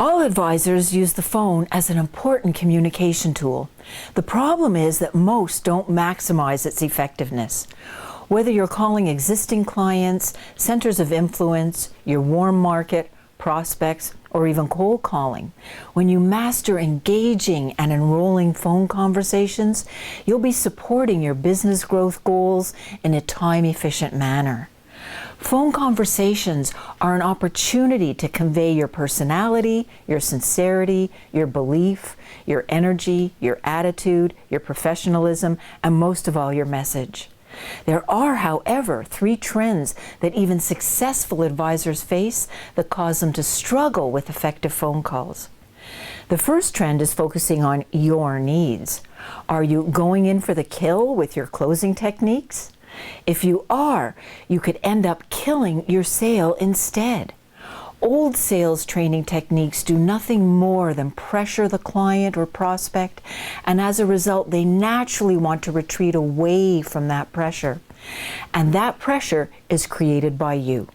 All advisors use the phone as an important communication tool. The problem is that most don't maximize its effectiveness. Whether you're calling existing clients, centers of influence, your warm market, prospects, or even cold calling, when you master engaging and enrolling phone conversations, you'll be supporting your business growth goals in a time-efficient manner. Phone conversations are an opportunity to convey your personality, your sincerity, your belief, your energy, your attitude, your professionalism, and most of all, your message. There are, however, 3 trends that even successful advisors face that cause them to struggle with effective phone calls. The first trend is focusing on your needs. Are you going in for the kill with your closing techniques? If you are, you could end up killing your sale instead. Old sales training techniques do nothing more than pressure the client or prospect, and as a result, they naturally want to retreat away from that pressure. And that pressure is created by you.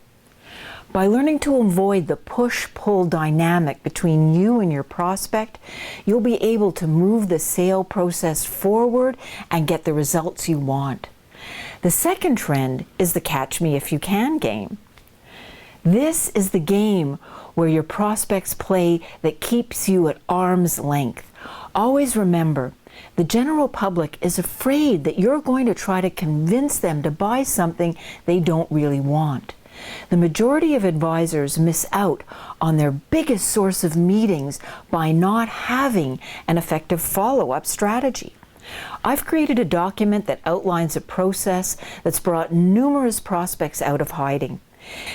By learning to avoid the push-pull dynamic between you and your prospect, you'll be able to move the sale process forward and get the results you want. The second trend is the catch me if you can game. This is the game where your prospects play that keeps you at arm's length. Always remember, the general public is afraid that you're going to try to convince them to buy something they don't really want. The majority of advisors miss out on their biggest source of meetings by not having an effective follow-up strategy. I've created a document that outlines a process that's brought numerous prospects out of hiding.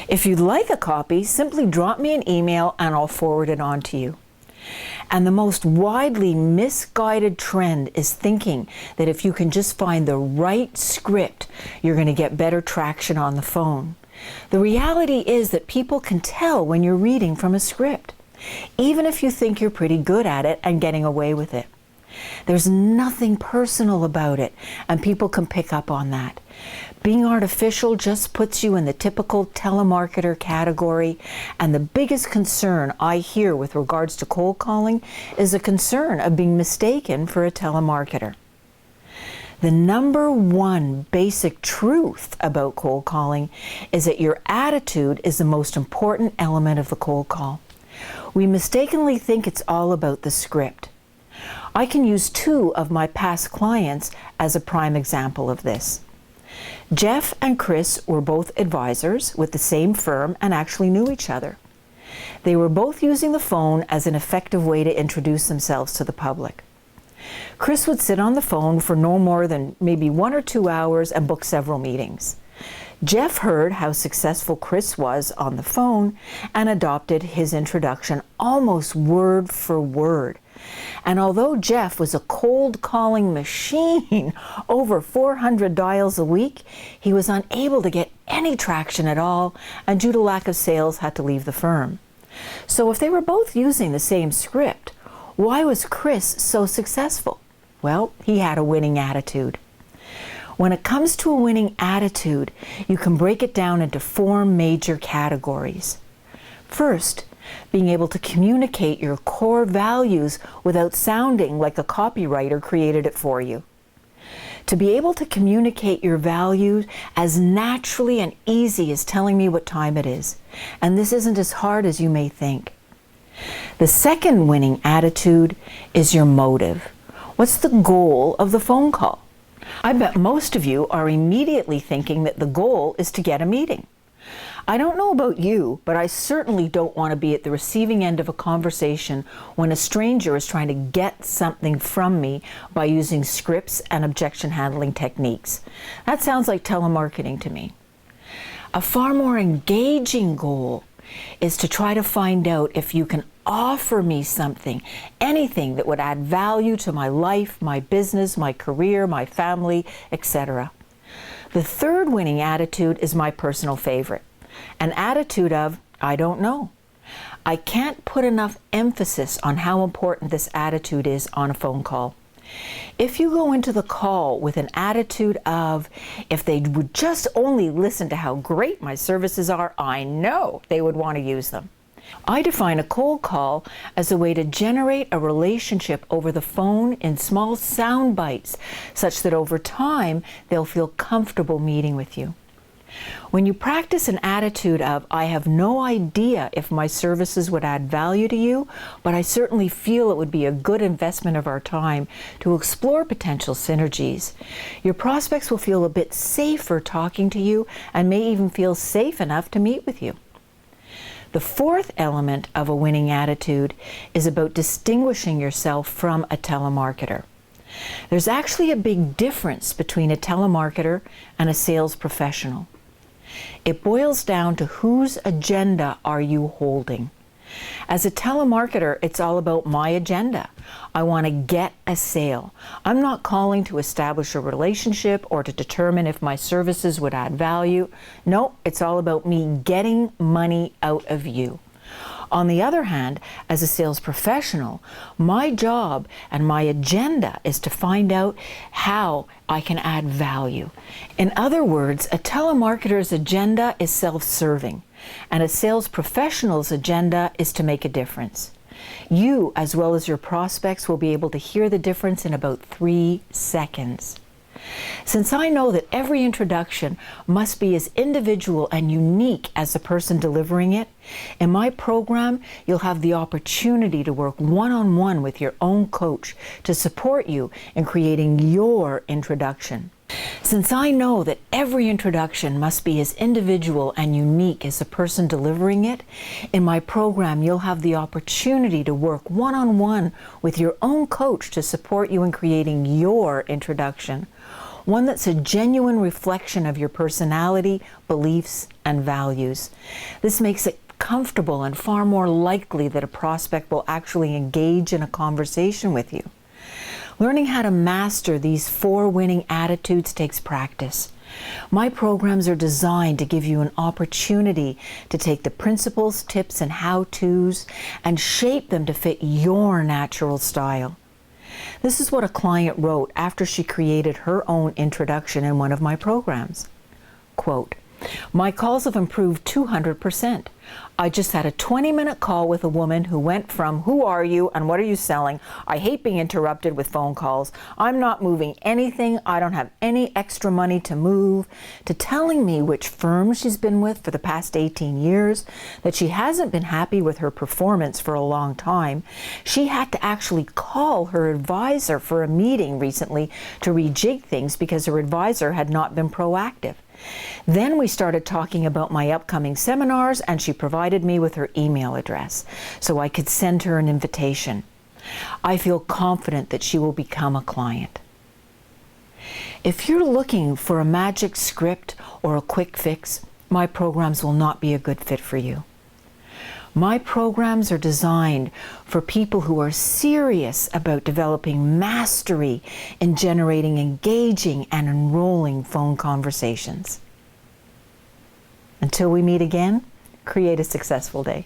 If you'd like a copy, simply drop me an email and I'll forward it on to you. And the most widely misguided trend is thinking that if you can just find the right script, you're going to get better traction on the phone. The reality is that people can tell when you're reading from a script, even if you think you're pretty good at it and getting away with it. There's nothing personal about it, and people can pick up on that. Being artificial just puts you in the typical telemarketer category, and the biggest concern I hear with regards to cold calling is a concern of being mistaken for a telemarketer. The number one basic truth about cold calling is that your attitude is the most important element of the cold call. We mistakenly think it's all about the script. I can use 2 of my past clients as a prime example of this. Jeff and Chris were both advisors with the same firm and actually knew each other. They were both using the phone as an effective way to introduce themselves to the public. Chris would sit on the phone for no more than maybe 1 or 2 hours and book several meetings. Jeff heard how successful Chris was on the phone and adopted his introduction almost word for word. And although Jeff was a cold calling machine, over 400 dials a week, he was unable to get any traction at all, and due to lack of sales had to leave the firm. So if they were both using the same script, why was Chris so successful? Well, he had a winning attitude. When it comes to a winning attitude, you can break it down into 4 major categories. First, being able to communicate your core values without sounding like a copywriter created it for you. To be able to communicate your values as naturally and easy as telling me what time it is. And this isn't as hard as you may think. The second winning attitude is your motive. What's the goal of the phone call? I bet most of you are immediately thinking that the goal is to get a meeting. I don't know about you, but I certainly don't want to be at the receiving end of a conversation when a stranger is trying to get something from me by using scripts and objection handling techniques. That sounds like telemarketing to me. A far more engaging goal is to try to find out if you can offer me something, anything that would add value to my life, my business, my career, my family, etc. The third winning attitude is my personal favorite. An attitude of, I don't know. I can't put enough emphasis on how important this attitude is on a phone call. If you go into the call with an attitude of, if they would just only listen to how great my services are, I know they would want to use them. I define a cold call as a way to generate a relationship over the phone in small sound bites, such that over time they'll feel comfortable meeting with you. When you practice an attitude of, I have no idea if my services would add value to you, but I certainly feel it would be a good investment of our time to explore potential synergies, your prospects will feel a bit safer talking to you and may even feel safe enough to meet with you. The fourth element of a winning attitude is about distinguishing yourself from a telemarketer. There's actually a big difference between a telemarketer and a sales professional. It boils down to whose agenda are you holding. As a telemarketer, it's all about my agenda. I want to get a sale. I'm not calling to establish a relationship or to determine if my services would add value. No, it's all about me getting money out of you. On the other hand, as a sales professional, my job and my agenda is to find out how I can add value. In other words, a telemarketer's agenda is self-serving, and a sales professional's agenda is to make a difference. You, as well as your prospects, will be able to hear the difference in about 3 seconds. Since I know that every introduction must be as individual and unique as the person delivering it, in my program, you'll have the opportunity to work one-on-one with your own coach to support you in creating your introduction. Since I know that every introduction must be as individual and unique as the person delivering it, in my program you'll have the opportunity to work one-on-one with your own coach to support you in creating your introduction, one that's a genuine reflection of your personality, beliefs, and values. This makes it comfortable and far more likely that a prospect will actually engage in a conversation with you. Learning how to master these 4 winning attitudes takes practice. My programs are designed to give you an opportunity to take the principles, tips, and how-tos and shape them to fit your natural style. This is what a client wrote after she created her own introduction in one of my programs. Quote, "My calls have improved 200%. I just had a 20-minute call with a woman who went from, 'Who are you and what are you selling? I hate being interrupted with phone calls. I'm not moving anything. I don't have any extra money to move,' to telling me which firm she's been with for the past 18 years, that she hasn't been happy with her performance for a long time. She had to actually call her advisor for a meeting recently to rejig things because her advisor had not been proactive. Then we started talking about my upcoming seminars, and she provided me with her email address so I could send her an invitation. I feel confident that she will become a client." If you're looking for a magic script or a quick fix, my programs will not be a good fit for you. My programs are designed for people who are serious about developing mastery in generating engaging and enrolling phone conversations. Until we meet again, create a successful day.